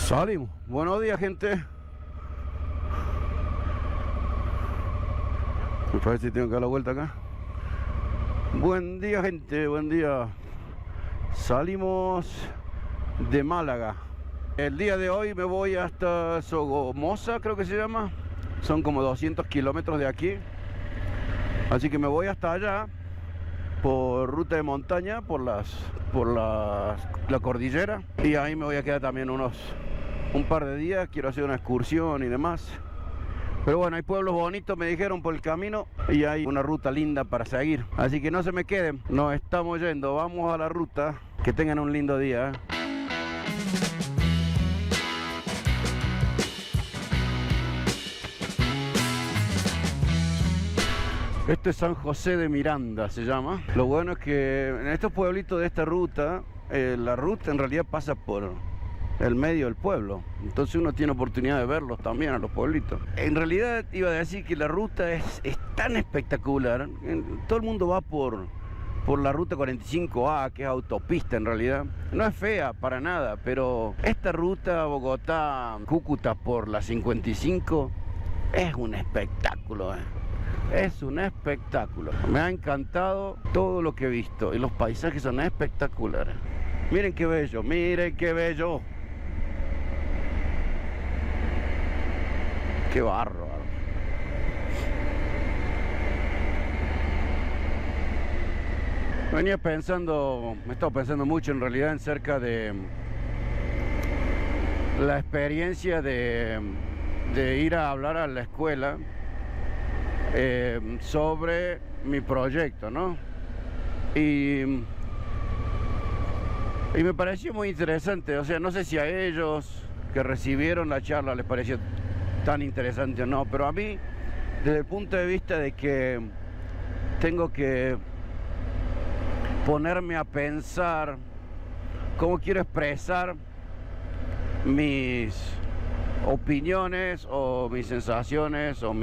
Salimos. Buenos días, gente. A ver si tengo que dar la vuelta acá. Buen día, gente. Buen día. Salimos de Málaga. El día de hoy me voy hasta Sogamoso, creo que se llama. Son como 200 kilómetros de aquí. Así que me voy hasta allá por ruta de montaña, por la cordillera. Y ahí me voy a quedar también un par de días. Quiero hacer una excursión y demás. Pero bueno, hay pueblos bonitos, me dijeron, por el camino. Y hay una ruta linda para seguir. Así que no se me queden. Nos estamos yendo. Vamos a la ruta. Que tengan un lindo día. Esto es San José de Miranda, se llama. Lo bueno es que en estos pueblitos de esta ruta, la ruta en realidad pasa por el medio del pueblo. Entonces uno tiene oportunidad de verlos también a los pueblitos. En realidad iba a decir que la ruta es tan espectacular. Todo el mundo va por la ruta 45A, que es autopista en realidad. No es fea para nada, pero esta ruta Bogotá-Cúcuta por la 55 es un espectáculo, Es un espectáculo. Me ha encantado todo lo que he visto y los paisajes son espectaculares. Miren qué bello, miren qué bello. Qué bárbaro. Me he estado pensando mucho en realidad acerca de la experiencia de ir a hablar a la escuela sobre mi proyecto, ¿no? Y me pareció muy interesante. O sea, no sé si a ellos que recibieron la charla les pareció tan interesante o no, pero a mí, desde el punto de vista de que tengo que ponerme a pensar cómo quiero expresar mis opiniones o mis sensaciones o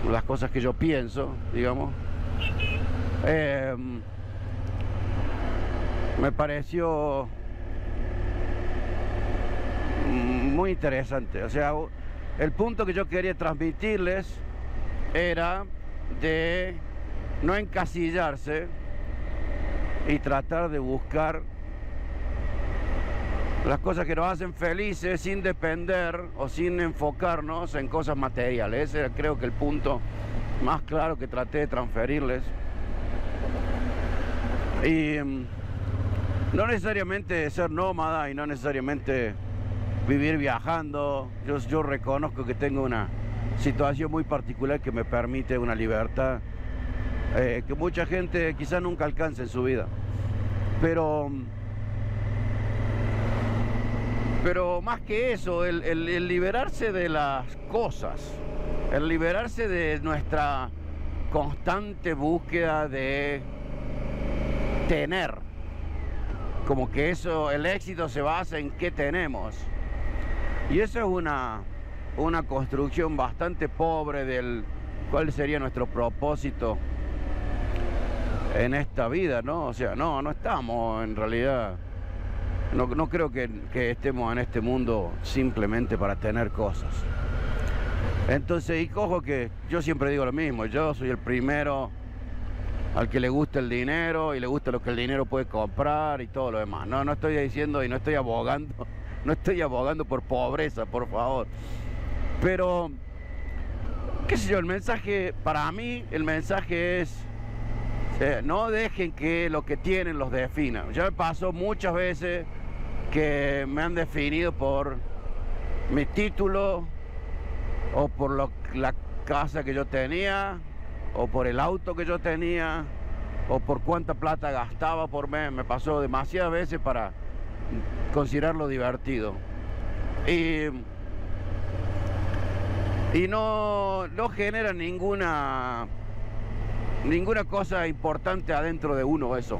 las cosas que yo pienso, digamos, me pareció muy interesante. O sea, el punto que yo quería transmitirles era de no encasillarse y tratar de buscar las cosas que nos hacen felices sin depender o sin enfocarnos en cosas materiales. Ese era, creo que, el punto más claro que traté de transferirles. Y no necesariamente ser nómada y no necesariamente vivir viajando. Yo reconozco que tengo una situación muy particular que me permite una libertad que mucha gente quizás nunca alcance en su vida. Pero más que eso, el liberarse de las cosas, el liberarse de nuestra constante búsqueda de tener, como que el éxito se basa en qué tenemos. Y eso es una construcción bastante pobre del cuál sería nuestro propósito en esta vida, ¿no? O sea, no estamos en realidad... No creo que estemos en este mundo simplemente para tener cosas. Entonces, y cojo que yo siempre digo lo mismo. Yo soy el primero al que le gusta el dinero y le gusta lo que el dinero puede comprar y todo lo demás. No estoy diciendo y no estoy abogando por pobreza, por favor. Pero, qué sé yo, el mensaje, para mí, el mensaje es... no dejen que lo que tienen los defina. Ya me pasó muchas veces que me han definido por mi título o por la casa que yo tenía o por el auto que yo tenía o por cuánta plata gastaba por mes. Me pasó demasiadas veces para considerarlo divertido. Y no genera ninguna cosa importante adentro de uno eso.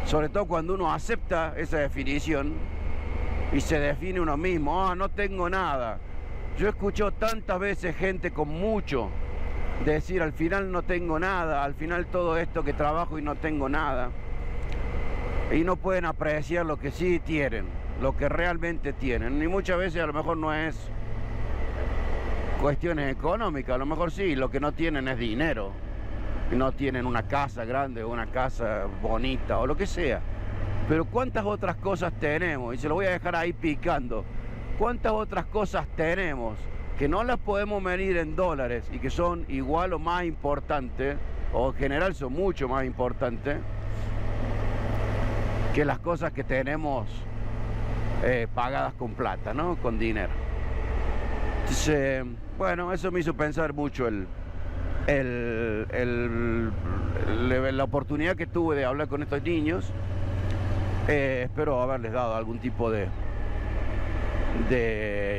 Sobre todo cuando uno acepta esa definición y se define uno mismo. No tengo nada. Yo escucho tantas veces gente con mucho decir: al final no tengo nada, al final todo esto que trabajo y no tengo nada. y no pueden apreciar lo que sí tienen, lo que realmente tienen. Y muchas veces a lo mejor no es cuestiones económicas, a lo mejor sí, lo que no tienen es dinero. No tienen una casa grande o una casa bonita o lo que sea. Pero ¿cuántas otras cosas tenemos? Y se lo voy a dejar ahí picando. ¿Cuántas otras cosas tenemos que no las podemos medir en dólares y que son igual o más importantes, o en general son mucho más importantes que las cosas que tenemos pagadas con plata, ¿no? Con dinero. Entonces, bueno, eso me hizo pensar mucho la oportunidad que tuve de hablar con estos niños. Espero haberles dado algún tipo de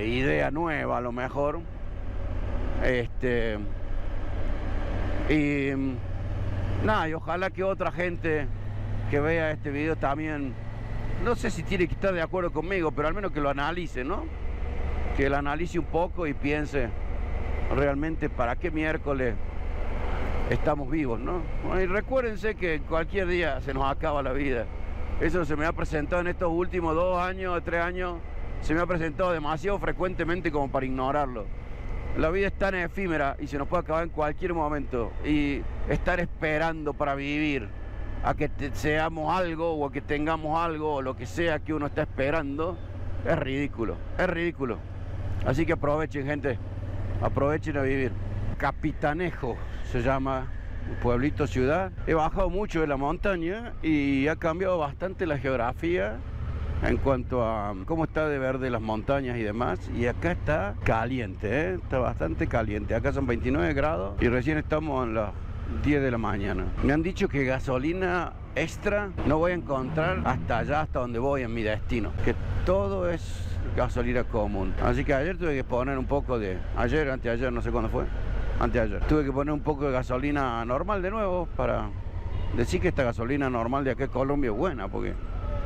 idea nueva a lo mejor. Y nada, y ojalá que otra gente que vea este video también, no sé si tiene que estar de acuerdo conmigo, pero al menos que lo analice, ¿no? Que lo analice un poco y piense realmente para qué miércoles estamos vivos, ¿no? Bueno, y recuérdense que cualquier día se nos acaba la vida. Eso se me ha presentado en estos últimos 2 años, 3 años, se me ha presentado demasiado frecuentemente como para ignorarlo. La vida es tan efímera y se nos puede acabar en cualquier momento. Y estar esperando para vivir a que seamos algo o a que tengamos algo o lo que sea que uno está esperando, es ridículo, es ridículo. Así que aprovechen, gente, aprovechen a vivir. Capitanejo se llama, pueblito, ciudad. He bajado mucho de la montaña y ha cambiado bastante la geografía en cuanto a cómo está de verde las montañas y demás. Y acá está caliente, ¿eh? Está bastante caliente. Acá son 29 grados y recién estamos en las 10 de la mañana. Me han dicho que gasolina extra no voy a encontrar hasta allá, hasta donde voy en mi destino, que todo es gasolina común. Así que ayer tuve que poner un poco de... Ayer, anteayer, no sé cuándo fue. Anteayer. Tuve que poner un poco de gasolina normal de nuevo para decir que esta gasolina normal de acá en Colombia es buena, porque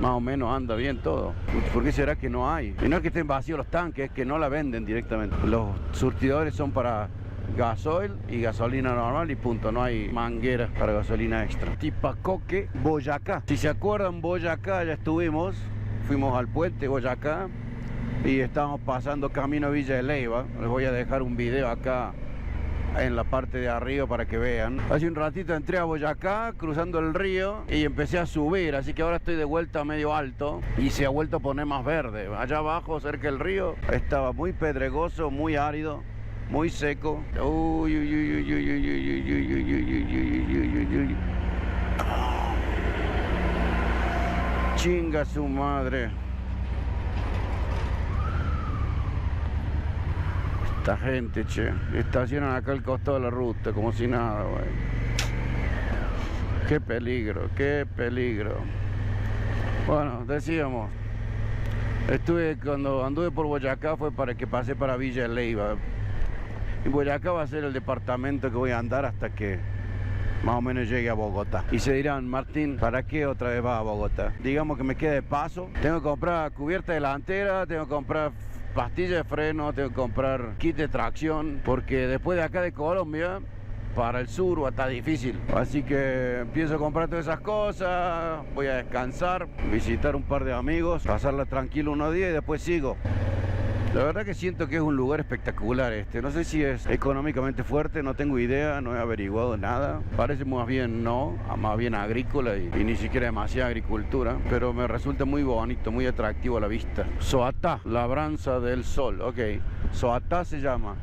más o menos anda bien todo. ¿Por qué será que no hay? Y no es que estén vacíos los tanques, es que no la venden directamente. Los surtidores son para gasoil y gasolina normal y punto. No hay mangueras para gasolina extra. Tipacoque, Boyacá. Si se acuerdan, Boyacá ya estuvimos. Fuimos al puente Boyacá y estábamos pasando camino a Villa de Leyva. Les voy a dejar un video acá en la parte de arriba para que vean. Hace un ratito entré a Boyacá cruzando el río y empecé a subir, así que ahora estoy de vuelta medio alto y se ha vuelto a poner más verde. Allá abajo, cerca del río, estaba muy pedregoso, muy árido, muy seco. Uy, uy, uy, uy, uy, uy, uy, uy, uy, uy, uy, uy, uy, uy. Chinga su madre. Esta gente, che, estacionan acá al costado de la ruta como si nada, güey. Qué peligro, qué peligro. Bueno, decíamos, cuando anduve por Boyacá fue para que pasé para Villa de Leyva. Y Boyacá va a ser el departamento que voy a andar hasta que más o menos llegue a Bogotá. Y se dirán, Martín, ¿para qué otra vez va a Bogotá? Digamos que me quede de paso. Tengo que comprar cubierta delantera, tengo que comprar pastilla de freno, tengo que comprar kit de tracción, porque después de acá de Colombia para el sur está difícil. Así que empiezo a comprar todas esas cosas, voy a descansar, visitar un par de amigos, pasarla tranquilo unos días y después sigo. La verdad que siento que es un lugar espectacular este. No sé si es económicamente fuerte, no tengo idea, no he averiguado nada. Parece más bien más bien agrícola y ni siquiera demasiada agricultura. Pero me resulta muy bonito, muy atractivo a la vista. Soatá, labranza del sol, ok. Soatá se llama.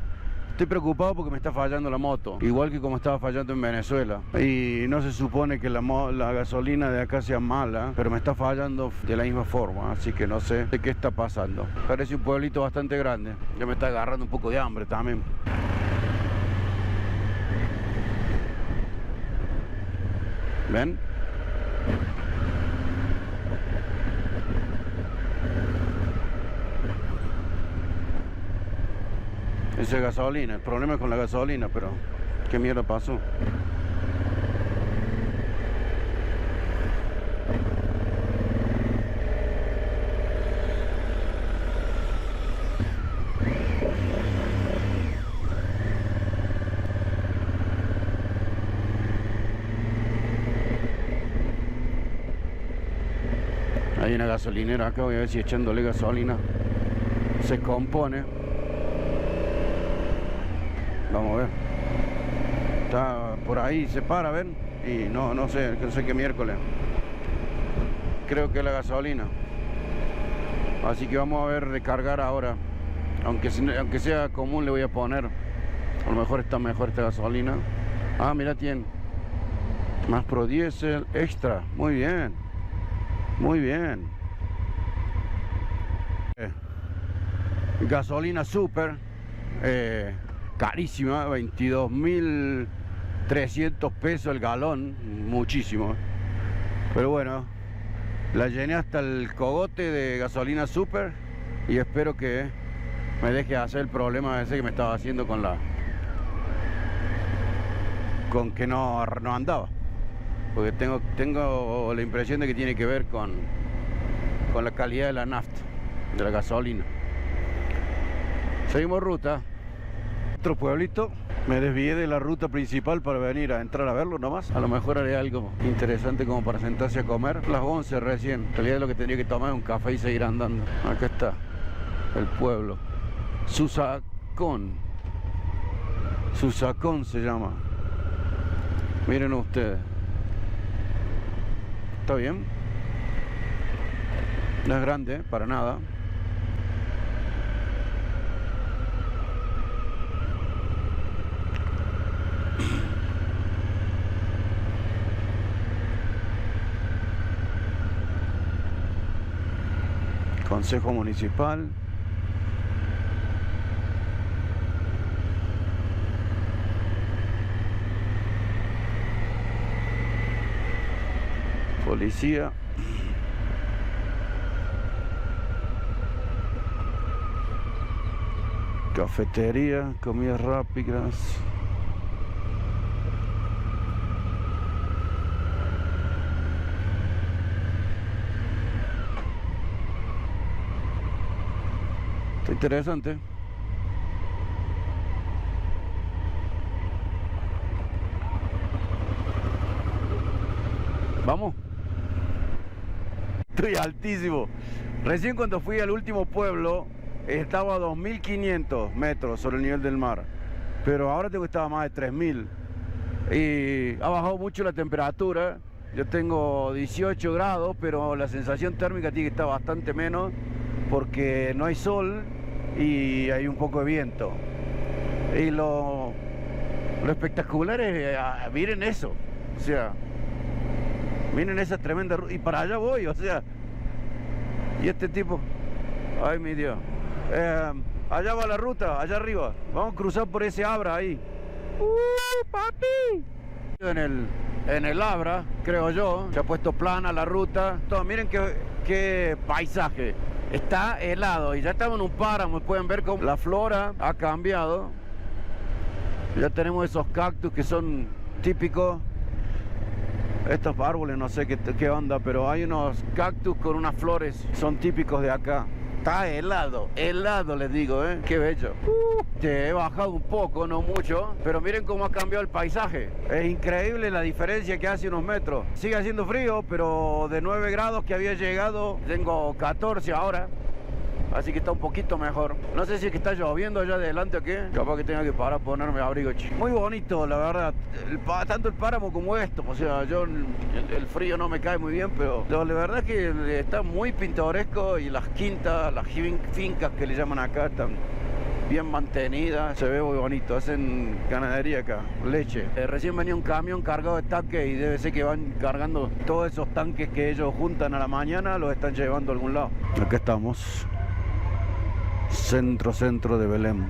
Estoy preocupado porque me está fallando la moto, igual que como estaba fallando en Venezuela. Y no se supone que la gasolina de acá sea mala, pero me está fallando de la misma forma, así que no sé de qué está pasando. Parece un pueblito bastante grande. Ya me está agarrando un poco de hambre también. ¿Ven? Esa es gasolina, el problema es con la gasolina, pero ¿qué mierda pasó? Hay una gasolinera acá, voy a ver si echándole gasolina se compone. Vamos a ver. Está por ahí, se para, ¿ven? Y no sé qué miércoles. Creo que es la gasolina. Así que vamos a ver recargar ahora. Aunque sea común le voy a poner. A lo mejor está mejor esta gasolina. Ah, mira, tiene más Pro Diesel extra. Muy bien. Muy bien. Gasolina super. Carísima. 22.300 pesos el galón. Muchísimo. Pero bueno. La llené hasta el cogote de gasolina super. Y espero que me deje hacer el problema ese que me estaba haciendo con que no andaba. Porque tengo la impresión de que tiene que ver con la calidad de la nafta, de la gasolina. Seguimos ruta. Otro pueblito. Me desvié de la ruta principal para venir a entrar a verlo nomás. A lo mejor haré algo interesante como para sentarse a comer. Las 11 recién. En realidad lo que tendría que tomar es un café y seguir andando. Acá está el pueblo. Susacón. Susacón se llama. Miren ustedes. ¿Está bien? No es grande, para nada. Consejo Municipal. Policía. Cafetería, comidas rápidas. Está interesante. Vamos. Estoy altísimo. Recién cuando fui al último pueblo estaba a 2.500 metros sobre el nivel del mar. Pero ahora tengo que estar a más de 3.000. Y ha bajado mucho la temperatura. Yo tengo 18 grados, pero la sensación térmica tiene que estar bastante menos porque no hay sol y hay un poco de viento. Y lo espectacular es, miren eso. O sea, miren esa tremenda ruta. Y para allá voy, o sea. Y este tipo, ay mi Dios. Allá va la ruta, allá arriba. Vamos a cruzar por ese Abra ahí. Papi. En el Abra, creo yo, se ha puesto plana la ruta. Todo, miren qué paisaje. Está helado y ya estamos en un páramo. Pueden ver cómo la flora ha cambiado. Ya tenemos esos cactus que son típicos. Estos árboles no sé qué onda, pero hay unos cactus con unas flores, son típicos de acá. Está helado, helado les digo, ¿eh? Qué bello. He bajado un poco, no mucho, pero miren cómo ha cambiado el paisaje. Es increíble la diferencia que hace unos metros. Sigue haciendo frío, pero de 9 grados que había llegado, tengo 14 ahora. Así que está un poquito mejor. No sé si es que está lloviendo allá adelante o qué. Capaz que tenga que parar a ponerme abrigo. Muy bonito, la verdad. Tanto el páramo como esto. O sea, el frío no me cae muy bien, pero la verdad es que está muy pintoresco. Y las quintas, las fincas que le llaman acá, están bien mantenidas. Se ve muy bonito. Hacen ganadería acá, leche. Recién venía un camión cargado de tanques y debe ser que van cargando todos esos tanques que ellos juntan a la mañana, los están llevando a algún lado. Acá estamos. Centro de Belém.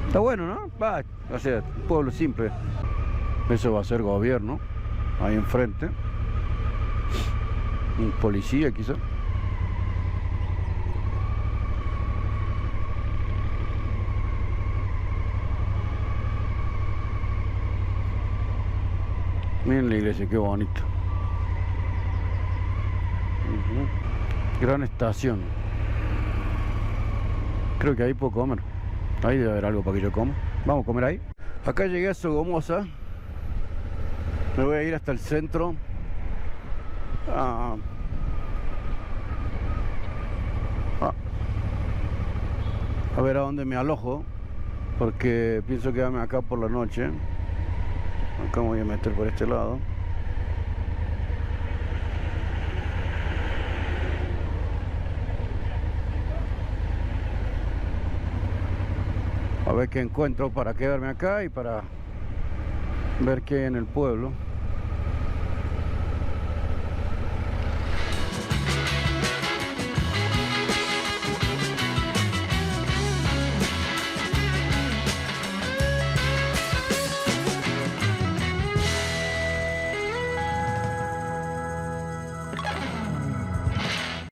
Está bueno, ¿no? Va, o sea, pueblo simple. Eso va a ser gobierno. Ahí enfrente. Un policía quizá. Miren la iglesia, qué bonito. Gran estación. Creo que ahí puedo comer. Ahí debe haber algo para que yo coma. Vamos a comer ahí. Acá llegué a Sogamoso. Me voy a ir hasta el centro a ver a dónde me alojo, porque pienso quedarme acá por la noche. Acá me voy a meter por este lado. A ver qué encuentro para quedarme acá y para ver qué hay en el pueblo.